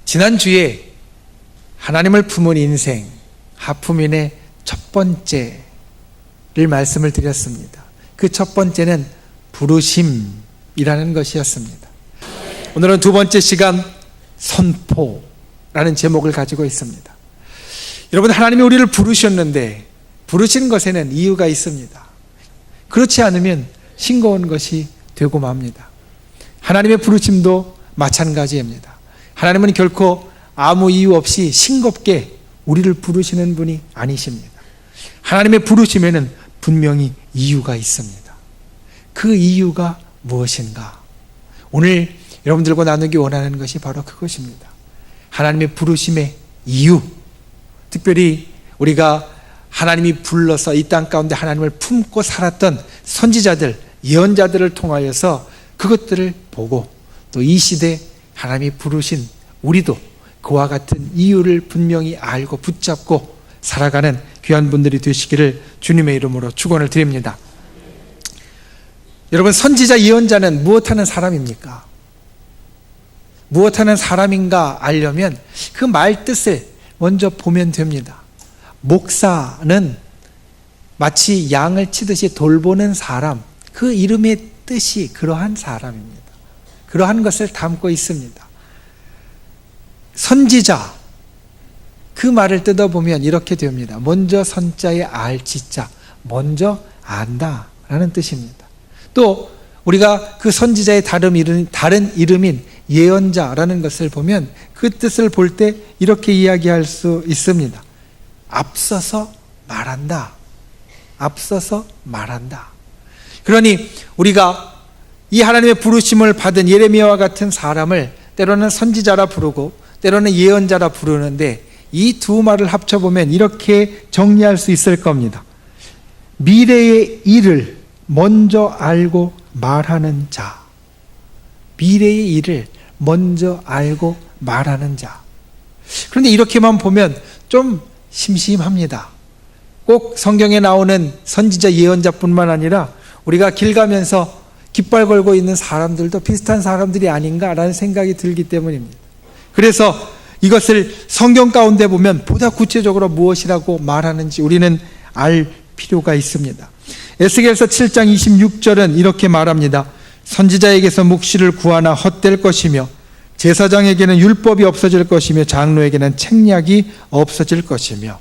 지난주에 하나님을 품은 인생, 하품인의 첫 번째를 말씀을 드렸습니다. 그 첫 번째는 부르심이라는 것이었습니다. 오늘은 두 번째 시간, 선포라는 제목을 가지고 있습니다. 여러분, 하나님이 우리를 부르셨는데 부르신 것에는 이유가 있습니다. 그렇지 않으면 싱거운 것이 되고 맙니다. 하나님의 부르심도 마찬가지입니다. 하나님은 결코 아무 이유 없이 싱겁게 우리를 부르시는 분이 아니십니다. 하나님의 부르심에는 분명히 이유가 있습니다. 그 이유가 무엇인가? 오늘 여러분들과 나누기 원하는 것이 바로 그것입니다. 하나님의 부르심의 이유, 특별히 우리가 하나님이 불러서 이 땅 가운데 하나님을 품고 살았던 선지자들, 예언자들을 통하여서 그것들을 보고 또 이 시대 하나님이 부르신 우리도 그와 같은 이유를 분명히 알고 붙잡고 살아가는 귀한 분들이 되시기를 주님의 이름으로 축원을 드립니다. 여러분, 선지자 예언자는 무엇하는 사람입니까? 무엇하는 사람인가 알려면 그 말 뜻을 먼저 보면 됩니다. 목사는 마치 양을 치듯이 돌보는 사람, 그 이름의 뜻이 그러한 사람입니다. 그러한 것을 담고 있습니다. 선지자, 그 말을 뜯어보면 이렇게 됩니다. 먼저 선자의 알지자, 먼저 안다라는 뜻입니다. 또 우리가 그 선지자의 다른 이름인 예언자라는 것을 보면 그 뜻을 볼 때 이렇게 이야기할 수 있습니다. 앞서서 말한다. 앞서서 말한다. 그러니 우리가 이 하나님의 부르심을 받은 예레미야와 같은 사람을 때로는 선지자라 부르고 때로는 예언자라 부르는데 이 두 말을 합쳐보면 이렇게 정리할 수 있을 겁니다. 미래의 일을 먼저 알고 말하는 자. 미래의 일을 먼저 알고 말하는 자. 그런데 이렇게만 보면 좀 심심합니다. 꼭 성경에 나오는 선지자 예언자뿐만 아니라 우리가 길 가면서 깃발 걸고 있는 사람들도 비슷한 사람들이 아닌가라는 생각이 들기 때문입니다. 그래서 이것을 성경 가운데 보면 보다 구체적으로 무엇이라고 말하는지 우리는 알 필요가 있습니다. 에스겔서 7장 26절은 이렇게 말합니다. 선지자에게서 묵시를 구하나 헛될 것이며 제사장에게는 율법이 없어질 것이며 장로에게는 책략이 없어질 것이며,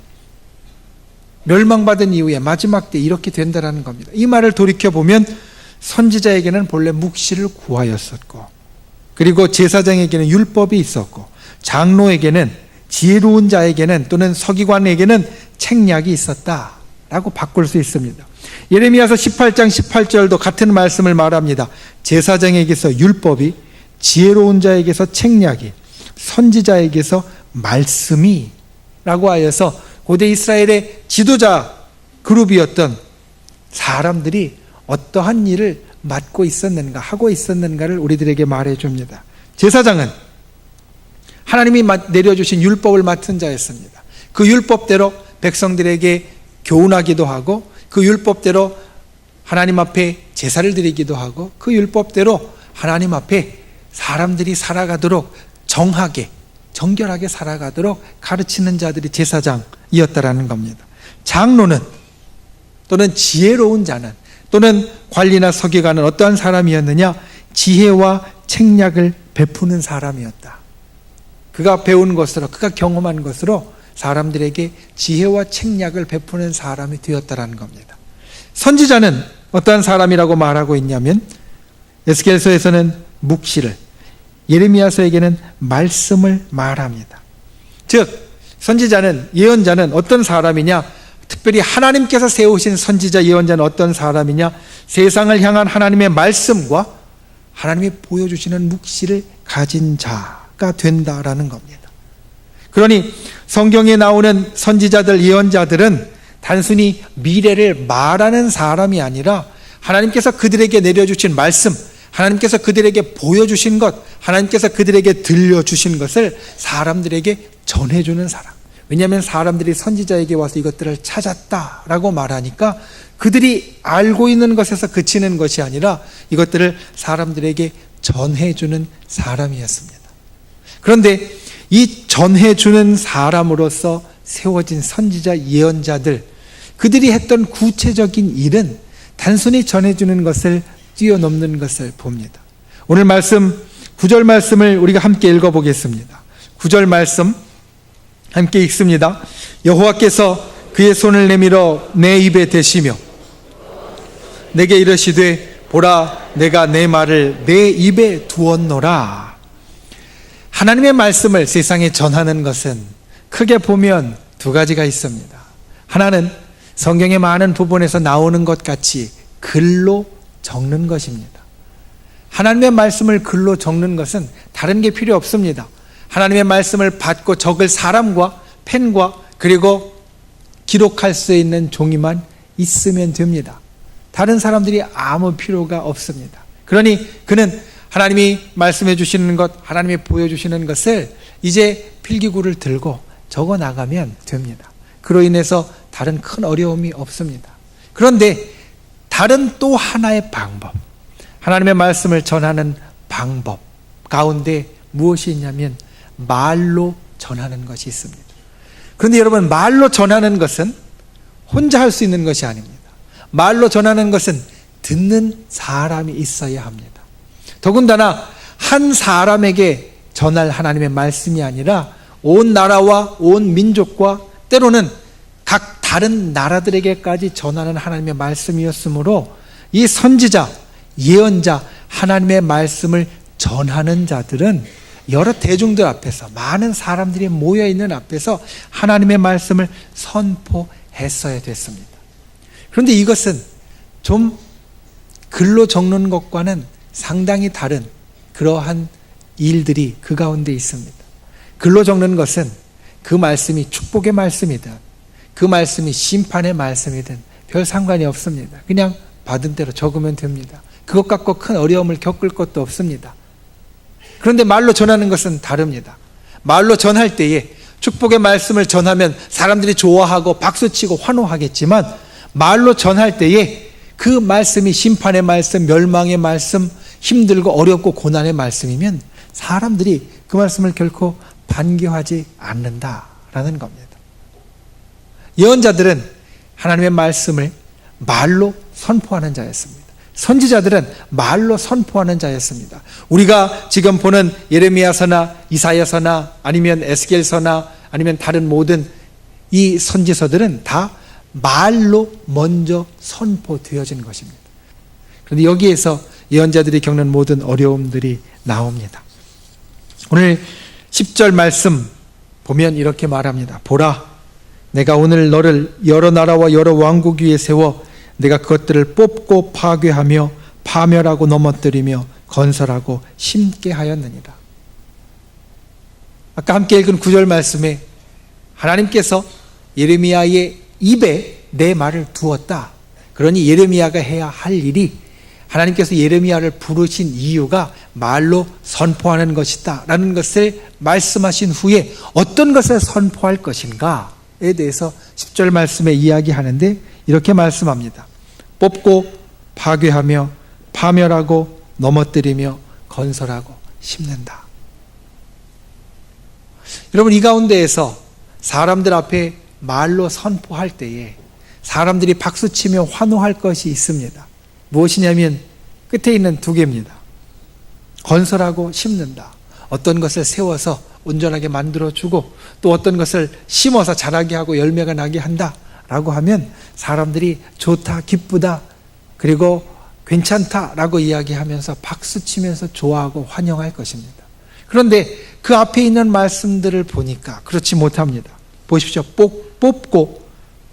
멸망받은 이후에 마지막 때 이렇게 된다는 겁니다. 이 말을 돌이켜보면 선지자에게는 본래 묵시를 구하였었고, 그리고 제사장에게는 율법이 있었고, 장로에게는, 지혜로운 자에게는 또는 서기관에게는 책략이 있었다라고 바꿀 수 있습니다. 예레미야서 18장 18절도 같은 말씀을 말합니다. 제사장에게서 율법이, 지혜로운 자에게서 책략이, 선지자에게서 말씀이 라고 하여서 고대 이스라엘의 지도자 그룹이었던 사람들이 어떠한 일을 맡고 있었는가, 하고 있었는가를 우리들에게 말해줍니다. 제사장은 하나님이 내려주신 율법을 맡은 자였습니다. 그 율법대로 백성들에게 교훈하기도 하고, 그 율법대로 하나님 앞에 제사를 드리기도 하고, 그 율법대로 하나님 앞에 사람들이 살아가도록 정하게, 정결하게 살아가도록 가르치는 자들이 제사장이었다라는 겁니다. 장로는, 또는 지혜로운 자는, 또는 관리나 서기관은 어떠한 사람이었느냐? 지혜와 책략을 베푸는 사람이었다. 그가 배운 것으로, 그가 경험한 것으로 사람들에게 지혜와 책략을 베푸는 사람이 되었다라는 겁니다. 선지자는 어떠한 사람이라고 말하고 있냐면 에스겔서에서는 묵시를, 예레미야서에게는 말씀을 말합니다. 즉 선지자는, 예언자는 어떤 사람이냐? 특별히 하나님께서 세우신 선지자 예언자는 어떤 사람이냐? 세상을 향한 하나님의 말씀과 하나님이 보여주시는 묵시를 가진 자가 된다라는 겁니다. 그러니 성경에 나오는 선지자들, 예언자들은 단순히 미래를 말하는 사람이 아니라 하나님께서 그들에게 내려주신 말씀, 하나님께서 그들에게 보여주신 것, 하나님께서 그들에게 들려주신 것을 사람들에게 전해주는 사람. 왜냐하면 사람들이 선지자에게 와서 이것들을 찾았다라고 말하니까 그들이 알고 있는 것에서 그치는 것이 아니라 이것들을 사람들에게 전해주는 사람이었습니다. 그런데 이 전해주는 사람으로서 세워진 선지자 예언자들, 그들이 했던 구체적인 일은 단순히 전해주는 것을 뛰어넘는 것을 봅니다. 오늘 말씀 9절 말씀을 우리가 함께 읽어보겠습니다. 9절 말씀 함께 읽습니다. 여호와께서 그의 손을 내밀어 내 입에 대시며 내게 이르시되 보라 내가 내 말을 내 입에 두었노라. 하나님의 말씀을 세상에 전하는 것은 크게 보면 두 가지가 있습니다. 하나는 성경의 많은 부분에서 나오는 것 같이 글로 적는 것입니다. 하나님의 말씀을 글로 적는 것은 다른 게 필요 없습니다. 하나님의 말씀을 받고 적을 사람과 펜과 그리고 기록할 수 있는 종이만 있으면 됩니다. 다른 사람들이 아무 필요가 없습니다. 그러니 그는 하나님이 말씀해 주시는 것, 하나님이 보여주시는 것을 이제 필기구를 들고 적어 나가면 됩니다. 그로 인해서 다른 큰 어려움이 없습니다. 그런데 다른 또 하나의 방법, 하나님의 말씀을 전하는 방법 가운데 무엇이 있냐면 말로 전하는 것이 있습니다. 그런데 여러분, 말로 전하는 것은 혼자 할 수 있는 것이 아닙니다. 말로 전하는 것은 듣는 사람이 있어야 합니다. 더군다나 한 사람에게 전할 하나님의 말씀이 아니라 온 나라와 온 민족과 때로는 각 다른 나라들에게까지 전하는 하나님의 말씀이었으므로 이 선지자, 예언자, 하나님의 말씀을 전하는 자들은 여러 대중들 앞에서, 많은 사람들이 모여있는 앞에서 하나님의 말씀을 선포했어야 됐습니다. 그런데 이것은 좀 글로 적는 것과는 상당히 다른 그러한 일들이 그 가운데 있습니다. 글로 적는 것은 그 말씀이 축복의 말씀이든 그 말씀이 심판의 말씀이든 별 상관이 없습니다. 그냥 받은 대로 적으면 됩니다. 그것 갖고 큰 어려움을 겪을 것도 없습니다. 그런데 말로 전하는 것은 다릅니다. 말로 전할 때에 축복의 말씀을 전하면 사람들이 좋아하고 박수치고 환호하겠지만 말로 전할 때에 그 말씀이 심판의 말씀, 멸망의 말씀, 힘들고 어렵고 고난의 말씀이면 사람들이 그 말씀을 결코 반겨하지 않는다라는 겁니다. 예언자들은 하나님의 말씀을 말로 선포하는 자였습니다. 선지자들은 말로 선포하는 자였습니다. 우리가 지금 보는 예레미야서나 이사야서나 아니면 에스겔서나 아니면 다른 모든 이 선지서들은 다 말로 먼저 선포되어진 것입니다. 그런데 여기에서 예언자들이 겪는 모든 어려움들이 나옵니다. 오늘 10절 말씀 보면 이렇게 말합니다. 보라, 내가 오늘 너를 여러 나라와 여러 왕국 위에 세워 내가 그것들을 뽑고 파괴하며 파멸하고 넘어뜨리며 건설하고 심게 하였느니라. 아까 함께 읽은 9절 말씀에 하나님께서 예레미야의 입에 내 말을 두었다. 그러니 예레미야가 해야 할 일이 하나님께서 예레미야를 부르신 이유가 말로 선포하는 것이다 라는 것을 말씀하신 후에 어떤 것을 선포할 것인가에 대해서 10절 말씀에 이야기하는데 이렇게 말씀합니다. 뽑고 파괴하며 파멸하고 넘어뜨리며 건설하고 심는다. 여러분, 이 가운데에서 사람들 앞에 말로 선포할 때에 사람들이 박수치며 환호할 것이 있습니다. 무엇이냐면 끝에 있는 두 개입니다. 건설하고 심는다. 어떤 것을 세워서 온전하게 만들어주고 또 어떤 것을 심어서 자라게 하고 열매가 나게 한다 라고 하면 사람들이 좋다, 기쁘다, 그리고 괜찮다라고 이야기하면서 박수치면서 좋아하고 환영할 것입니다. 그런데 그 앞에 있는 말씀들을 보니까 그렇지 못합니다. 보십시오. 뽑고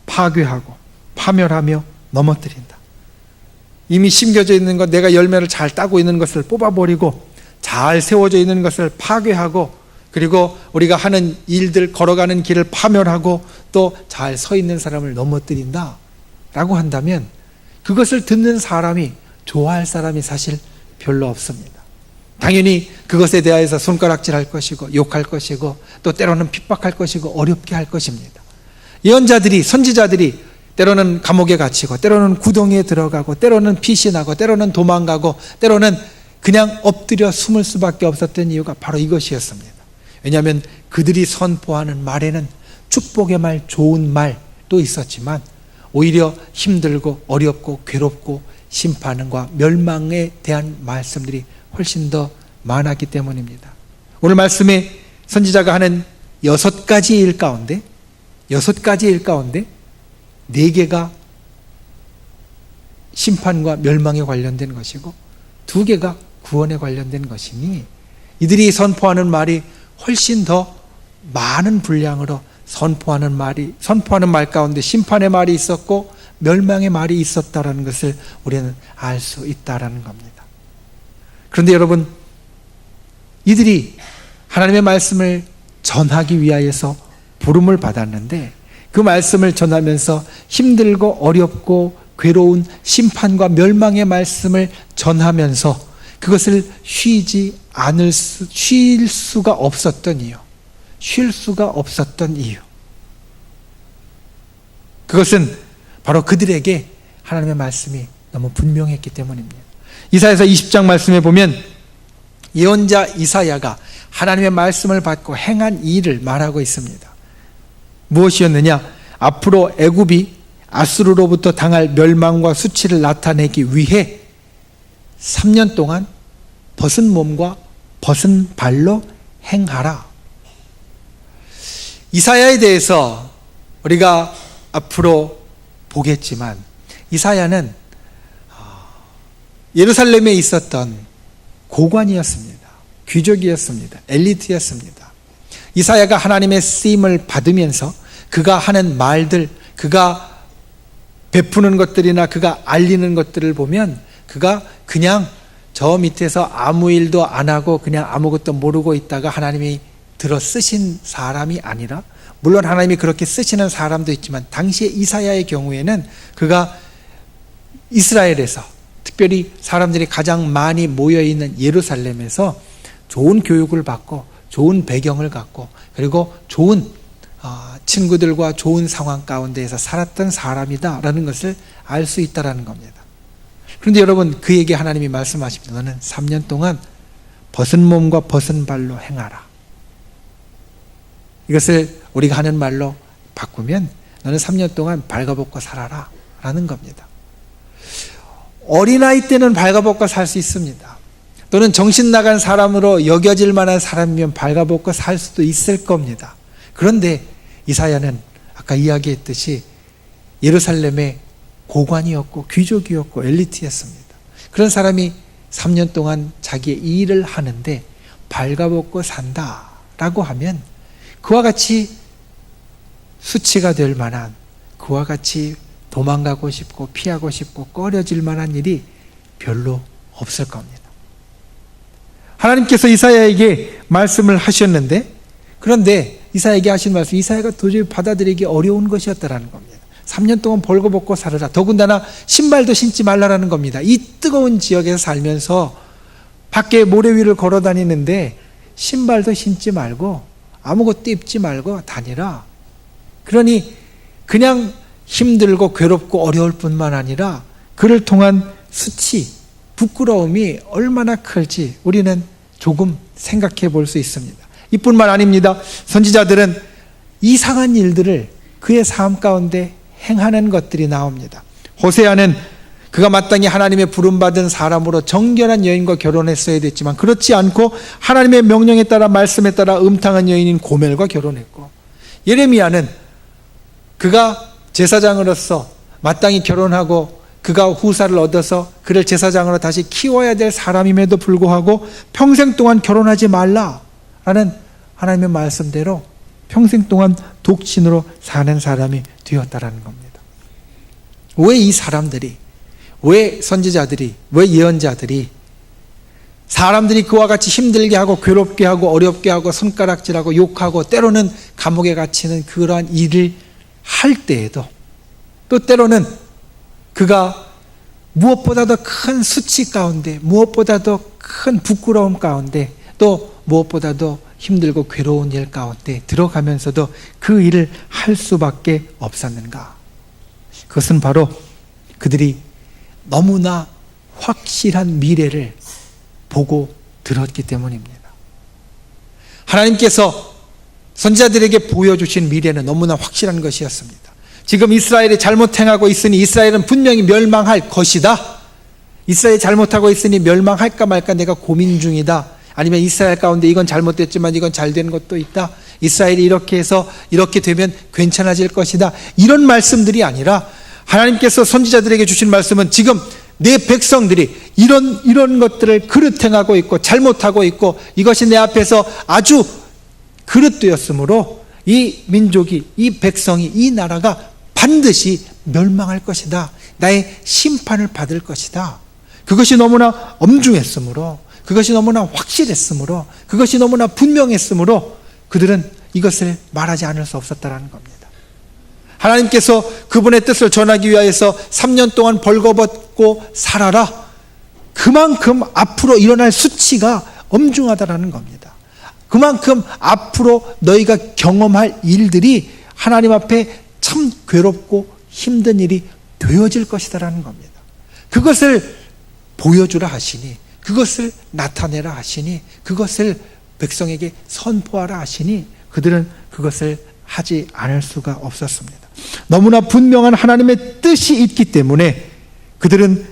파괴하고 파멸하며 넘어뜨린다. 이미 심겨져 있는 것, 내가 열매를 잘 따고 있는 것을 뽑아버리고 잘 세워져 있는 것을 파괴하고 그리고 우리가 하는 일들, 걸어가는 길을 파멸하고 또 잘 서 있는 사람을 넘어뜨린다 라고 한다면 그것을 듣는 사람이 좋아할 사람이 사실 별로 없습니다. 당연히 그것에 대해서 손가락질할 것이고 욕할 것이고 또 때로는 핍박할 것이고 어렵게 할 것입니다. 예언자들이, 선지자들이 때로는 감옥에 갇히고 때로는 구덩이에 들어가고 때로는 피신하고 때로는 도망가고 때로는 그냥 엎드려 숨을 수밖에 없었던 이유가 바로 이것이었습니다. 왜냐하면 그들이 선포하는 말에는 축복의 말, 좋은 말도 있었지만 오히려 힘들고 어렵고 괴롭고 심판과 멸망에 대한 말씀들이 훨씬 더 많았기 때문입니다. 오늘 말씀에 선지자가 하는 6가지 일 가운데 4개가 심판과 멸망에 관련된 것이고 2개가 구원에 관련된 것이니 이들이 선포하는 말이 훨씬 더 많은 분량으로 선포하는 말 가운데 심판의 말이 있었고 멸망의 말이 있었다라는 것을 우리는 알 수 있다라는 겁니다. 그런데 여러분, 이들이 하나님의 말씀을 전하기 위하여서 부름을 받았는데 그 말씀을 전하면서 힘들고 어렵고 괴로운 심판과 멸망의 말씀을 전하면서 그것을 쉴 수가 없었던 이유. 그것은 바로 그들에게 하나님의 말씀이 너무 분명했기 때문입니다. 이사야서 20장 말씀에 보면 예언자 이사야가 하나님의 말씀을 받고 행한 일을 말하고 있습니다. 무엇이었느냐? 앞으로 애굽이 아수르로부터 당할 멸망과 수치를 나타내기 위해 3년 동안 벗은 몸과 벗은 발로 행하라. 이사야에 대해서 우리가 앞으로 보겠지만 이사야는 예루살렘에 있었던 고관이었습니다. 귀족이었습니다. 엘리트였습니다. 이사야가 하나님의 쓰임을 받으면서 그가 하는 말들, 그가 베푸는 것들이나 그가 알리는 것들을 보면 그가 그냥 저 밑에서 아무 일도 안 하고 그냥 아무것도 모르고 있다가 하나님이 들어 쓰신 사람이 아니라, 물론 하나님이 그렇게 쓰시는 사람도 있지만 당시에 이사야의 경우에는 그가 이스라엘에서, 특별히 사람들이 가장 많이 모여있는 예루살렘에서 좋은 교육을 받고 좋은 배경을 갖고 그리고 좋은 친구들과 좋은 상황 가운데에서 살았던 사람이다라는 것을 알 수 있다라는 겁니다. 그런데 여러분, 그에게 하나님이 말씀하십니다. 너는 3년 동안 벗은 몸과 벗은 발로 행하라. 이것을 우리가 하는 말로 바꾸면 너는 3년 동안 발가벗고 살아라 라는 겁니다. 어린아이 때는 발가벗고 살 수 있습니다. 또는 정신 나간 사람으로 여겨질 만한 사람이면 발가벗고 살 수도 있을 겁니다. 그런데 이사야는 아까 이야기했듯이 예루살렘의 고관이었고 귀족이었고 엘리트였습니다. 그런 사람이 3년 동안 자기의 일을 하는데 발가벗고 산다라고 하면 그와 같이 수치가 될 만한, 그와 같이 도망가고 싶고 피하고 싶고 꺼려질 만한 일이 별로 없을 겁니다. 하나님께서 이사야에게 말씀을 하셨는데, 그런데 이사야에게 하신 말씀, 이사야가 도저히 받아들이기 어려운 것이었다라는 겁니다. 3년 동안 벌거벗고 살아라. 더군다나 신발도 신지 말라라는 겁니다. 이 뜨거운 지역에서 살면서 밖에 모래 위를 걸어 다니는데 신발도 신지 말고 아무것도 입지 말고 다니라. 그러니 그냥 힘들고 괴롭고 어려울 뿐만 아니라 그를 통한 수치, 부끄러움이 얼마나 클지 우리는 조금 생각해 볼 수 있습니다. 이뿐만 아닙니다. 선지자들은 이상한 일들을 그의 삶 가운데 행하는 것들이 나옵니다. 호세아는 그가 마땅히 하나님의 부름받은 사람으로 정결한 여인과 결혼했어야 됐지만 그렇지 않고 하나님의 명령에 따라, 말씀에 따라 음탕한 여인인 고멜과 결혼했고, 예레미야는 그가 제사장으로서 마땅히 결혼하고 그가 후사를 얻어서 그를 제사장으로 다시 키워야 될 사람임에도 불구하고 평생 동안 결혼하지 말라라는 하나님의 말씀대로 평생 동안 독신으로 사는 사람이 되었다라는 겁니다. 왜 이 사람들이, 왜 선지자들이, 왜 예언자들이 사람들이 그와 같이 힘들게 하고 괴롭게 하고 어렵게 하고 손가락질하고 욕하고 때로는 감옥에 갇히는 그러한 일을 할 때에도, 또 때로는 그가 무엇보다도 큰 수치 가운데, 무엇보다도 큰 부끄러움 가운데, 또 무엇보다도 힘들고 괴로운 일 가운데 들어가면서도 그 일을 할 수밖에 없었는가? 그것은 바로 그들이 너무나 확실한 미래를 보고 들었기 때문입니다. 하나님께서 선지자들에게 보여주신 미래는 너무나 확실한 것이었습니다. 지금 이스라엘이 잘못 행하고 있으니 이스라엘은 분명히 멸망할 것이다. 이스라엘이 잘못하고 있으니 멸망할까 말까 내가 고민 중이다. 아니면 이스라엘 가운데 이건 잘못됐지만 이건 잘된 것도 있다. 이스라엘이 이렇게 해서 이렇게 되면 괜찮아질 것이다. 이런 말씀들이 아니라 하나님께서 선지자들에게 주신 말씀은 지금 내 백성들이 이런 것들을 그릇 행하고 있고 잘못하고 있고 이것이 내 앞에서 아주 그릇되었으므로 이 민족이, 이 백성이, 이 나라가 반드시 멸망할 것이다. 나의 심판을 받을 것이다. 그것이 너무나 엄중했으므로, 그것이 너무나 확실했으므로, 그것이 너무나 분명했으므로 그들은 이것을 말하지 않을 수 없었다는 겁니다. 하나님께서 그분의 뜻을 전하기 위하여서 3년 동안 벌거벗고 살아라. 그만큼 앞으로 일어날 수치가 엄중하다라는 겁니다. 그만큼 앞으로 너희가 경험할 일들이 하나님 앞에 참 괴롭고 힘든 일이 되어질 것이다라는 겁니다. 그것을 보여주라 하시니, 그것을 나타내라 하시니, 그것을 백성에게 선포하라 하시니 그들은 그것을 하지 않을 수가 없었습니다. 너무나 분명한 하나님의 뜻이 있기 때문에 그들은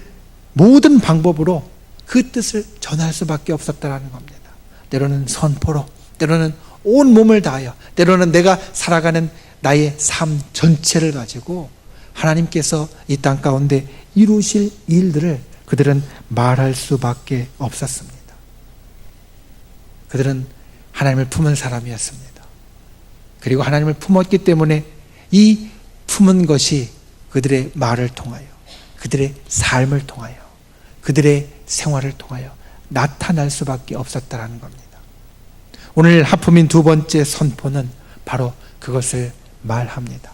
모든 방법으로 그 뜻을 전할 수밖에 없었다는 겁니다. 때로는 선포로, 때로는 온 몸을 다하여, 때로는 내가 살아가는 나의 삶 전체를 가지고 하나님께서 이 땅 가운데 이루실 일들을 그들은 말할 수밖에 없었습니다. 그들은 하나님을 품은 사람이었습니다. 그리고 하나님을 품었기 때문에 이 품은 것이 그들의 말을 통하여, 그들의 삶을 통하여, 그들의 생활을 통하여 나타날 수밖에 없었다는 겁니다. 오늘 하품인 두 번째 선포는 바로 그것을 말합니다.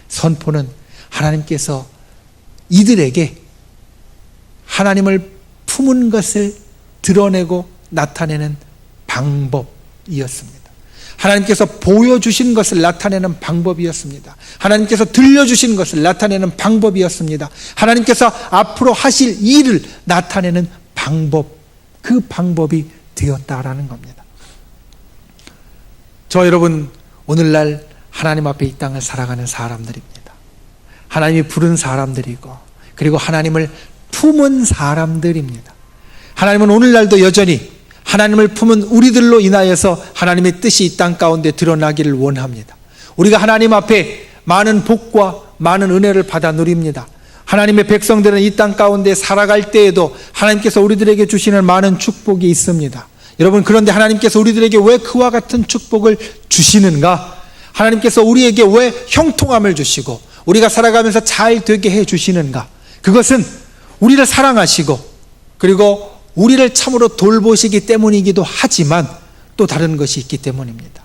선포는 하나님께서 이들에게 하나님을 품은 것을 드러내고 나타내는 방법이었습니다. 하나님께서 보여주신 것을 나타내는 방법이었습니다. 하나님께서 들려주신 것을 나타내는 방법이었습니다. 하나님께서 앞으로 하실 일을 나타내는 방법, 그 방법이 되었다라는 겁니다. 저 여러분, 오늘날 하나님 앞에 이 땅을 살아가는 사람들입니다. 하나님이 부른 사람들이고, 그리고 하나님을 품은 사람들입니다. 하나님은 오늘날도 여전히 하나님을 품은 우리들로 인하여서 하나님의 뜻이 이 땅 가운데 드러나기를 원합니다. 우리가 하나님 앞에 많은 복과 많은 은혜를 받아 누립니다. 하나님의 백성들은 이 땅 가운데 살아갈 때에도 하나님께서 우리들에게 주시는 많은 축복이 있습니다. 여러분, 그런데 하나님께서 우리들에게 왜 그와 같은 축복을 주시는가? 하나님께서 우리에게 왜 형통함을 주시고 우리가 살아가면서 잘 되게 해 주시는가? 그것은 우리를 사랑하시고 그리고 우리를 참으로 돌보시기 때문이기도 하지만 또 다른 것이 있기 때문입니다.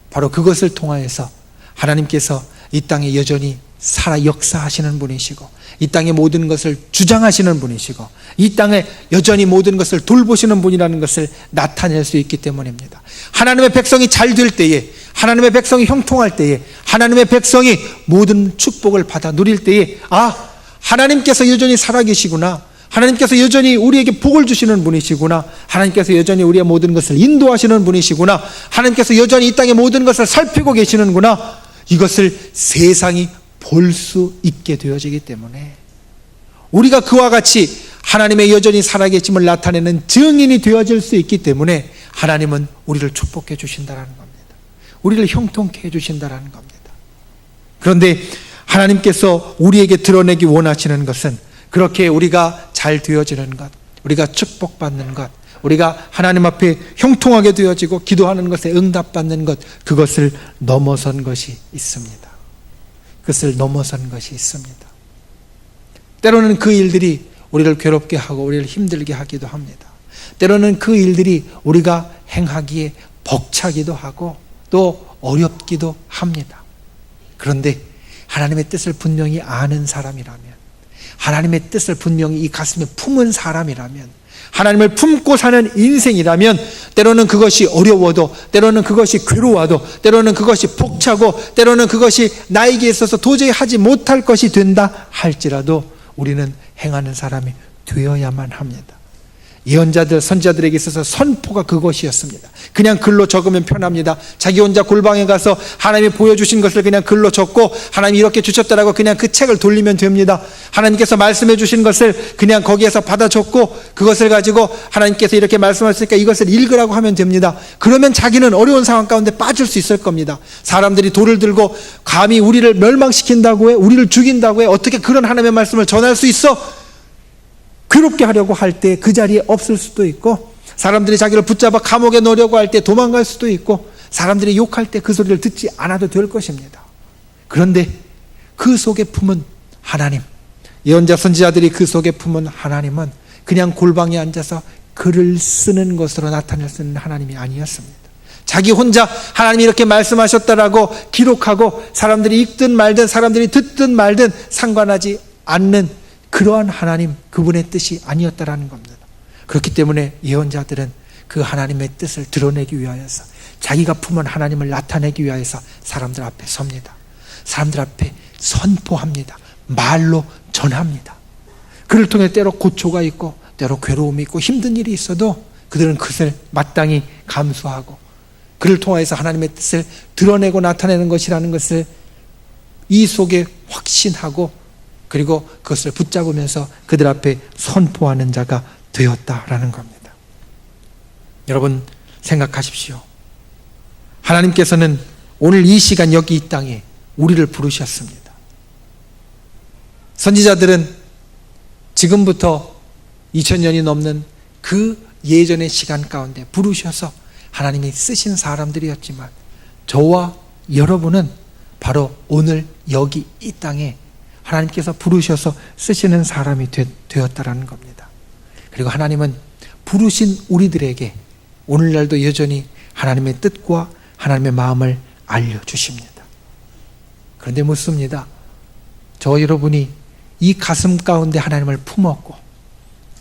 바로 그것을 통하여서 하나님께서 이 땅에 여전히 살아 역사하시는 분이시고, 이 땅의 모든 것을 주장하시는 분이시고, 이 땅에 여전히 모든 것을 돌보시는 분이라는 것을 나타낼 수 있기 때문입니다. 하나님의 백성이 잘 될 때에, 하나님의 백성이 형통할 때에, 하나님의 백성이 모든 축복을 받아 누릴 때에, 아, 하나님께서 여전히 살아계시구나, 하나님께서 여전히 우리에게 복을 주시는 분이시구나, 하나님께서 여전히 우리의 모든 것을 인도하시는 분이시구나, 하나님께서 여전히 이 땅의 모든 것을 살피고 계시는구나, 이것을 세상이 볼 수 있게 되어지기 때문에 우리가 그와 같이 하나님의 여전히 살아계심을 나타내는 증인이 되어질 수 있기 때문에 하나님은 우리를 축복해 주신다는 겁니다. 우리를 형통케 해 주신다는 겁니다. 그런데 하나님께서 우리에게 드러내기 원하시는 것은 그렇게 우리가 잘 되어지는 것, 우리가 축복받는 것, 우리가 하나님 앞에 형통하게 되어지고 기도하는 것에 응답받는 것, 그것을 넘어선 것이 있습니다. 그것을 넘어선 것이 있습니다. 때로는 그 일들이 우리를 괴롭게 하고 우리를 힘들게 하기도 합니다. 때로는 그 일들이 우리가 행하기에 벅차기도 하고 또 어렵기도 합니다. 그런데 하나님의 뜻을 분명히 아는 사람이라면, 하나님의 뜻을 분명히 이 가슴에 품은 사람이라면, 하나님을 품고 사는 인생이라면 때로는 그것이 어려워도, 때로는 그것이 괴로워도, 때로는 그것이 벅차고, 때로는 그것이 나에게 있어서 도저히 하지 못할 것이 된다 할지라도 우리는 행하는 사람이 되어야만 합니다. 예언자들, 선지자들에게 있어서 선포가 그것이었습니다. 그냥 글로 적으면 편합니다. 자기 혼자 골방에 가서 하나님이 보여주신 것을 그냥 글로 적고 하나님이 이렇게 주셨다라고 그냥 그 책을 돌리면 됩니다. 하나님께서 말씀해 주신 것을 그냥 거기에서 받아 적고 그것을 가지고 하나님께서 이렇게 말씀하셨으니까 이것을 읽으라고 하면 됩니다. 그러면 자기는 어려운 상황 가운데 빠질 수 있을 겁니다. 사람들이 돌을 들고 감히 우리를 멸망시킨다고 해, 우리를 죽인다고 해, 어떻게 그런 하나님의 말씀을 전할 수 있어? 괴롭게 하려고 할 때 그 자리에 없을 수도 있고, 사람들이 자기를 붙잡아 감옥에 넣으려고 할 때 도망갈 수도 있고, 사람들이 욕할 때 그 소리를 듣지 않아도 될 것입니다. 그런데 그 속에 품은 하나님, 예언자 선지자들이 그 속에 품은 하나님은 그냥 골방에 앉아서 글을 쓰는 것으로 나타낼 수 있는 하나님이 아니었습니다. 자기 혼자 하나님이 이렇게 말씀하셨다라고 기록하고 사람들이 읽든 말든 사람들이 듣든 말든 상관하지 않는 그러한 하나님, 그분의 뜻이 아니었다라는 겁니다. 그렇기 때문에 예언자들은 그 하나님의 뜻을 드러내기 위하여서, 자기가 품은 하나님을 나타내기 위하여서 사람들 앞에 섭니다. 사람들 앞에 선포합니다. 말로 전합니다. 그를 통해 때로 고초가 있고 때로 괴로움이 있고 힘든 일이 있어도 그들은 그것을 마땅히 감수하고 그를 통하여서 하나님의 뜻을 드러내고 나타내는 것이라는 것을 이 속에 확신하고, 그리고 그것을 붙잡으면서 그들 앞에 선포하는 자가 되었다라는 겁니다. 여러분 생각하십시오. 하나님께서는 오늘 이 시간 여기 이 땅에 우리를 부르셨습니다. 선지자들은 지금부터 2000년이 넘는 그 예전의 시간 가운데 부르셔서 하나님이 쓰신 사람들이었지만, 저와 여러분은 바로 오늘 여기 이 땅에 하나님께서 부르셔서 쓰시는 사람이 되었다라는 겁니다. 그리고 하나님은 부르신 우리들에게 오늘날도 여전히 하나님의 뜻과 하나님의 마음을 알려주십니다. 그런데 묻습니다. 저 여러분이 이 가슴 가운데 하나님을 품었고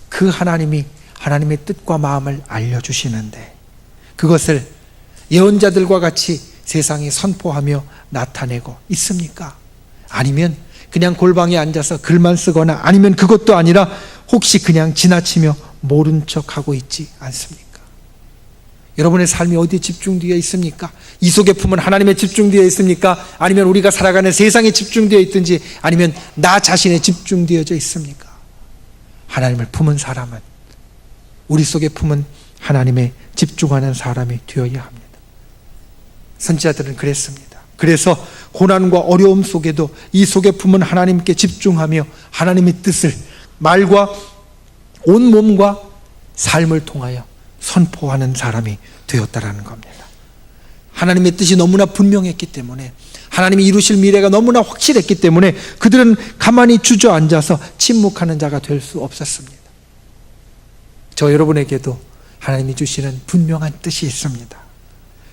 그 하나님이 하나님의 뜻과 마음을 알려주시는데 그것을 예언자들과 같이 세상에 선포하며 나타내고 있습니까? 아니면 그냥 골방에 앉아서 글만 쓰거나, 아니면 그것도 아니라 혹시 그냥 지나치며 모른 척하고 있지 않습니까? 여러분의 삶이 어디에 집중되어 있습니까? 이 속에 품은 하나님에 집중되어 있습니까? 아니면 우리가 살아가는 세상에 집중되어 있든지, 아니면 나 자신에 집중되어져 있습니까? 하나님을 품은 사람은 우리 속에 품은 하나님에 집중하는 사람이 되어야 합니다. 선지자들은 그랬습니다. 그래서 고난과 어려움 속에도 이 속에 품은 하나님께 집중하며 하나님의 뜻을 말과 온 몸과 삶을 통하여 선포하는 사람이 되었다라는 겁니다. 하나님의 뜻이 너무나 분명했기 때문에, 하나님이 이루실 미래가 너무나 확실했기 때문에 그들은 가만히 주저앉아서 침묵하는 자가 될 수 없었습니다. 저 여러분에게도 하나님이 주시는 분명한 뜻이 있습니다.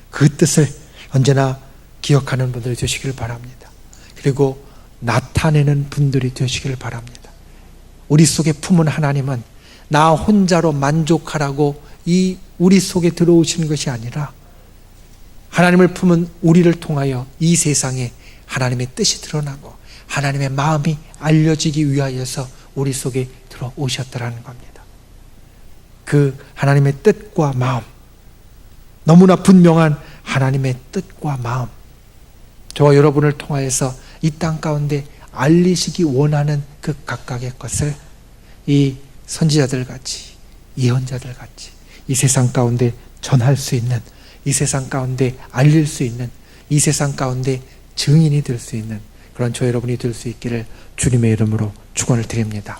그 뜻을 언제나 기억하는 분들이 되시길 바랍니다. 그리고 나타내는 분들이 되시길 바랍니다. 우리 속에 품은 하나님은 나 혼자로 만족하라고 이 우리 속에 들어오시는 것이 아니라, 하나님을 품은 우리를 통하여 이 세상에 하나님의 뜻이 드러나고 하나님의 마음이 알려지기 위하여서 우리 속에 들어오셨다라는 겁니다. 그 하나님의 뜻과 마음, 너무나 분명한 하나님의 뜻과 마음, 저와 여러분을 통하여서 이 땅 가운데 알리시기 원하는 그 각각의 것을 이 선지자들 같이, 예언자들 같이 이 세상 가운데 전할 수 있는, 이 세상 가운데 알릴 수 있는, 이 세상 가운데 증인이 될 수 있는 그런 저 여러분이 될 수 있기를 주님의 이름으로 축원을 드립니다.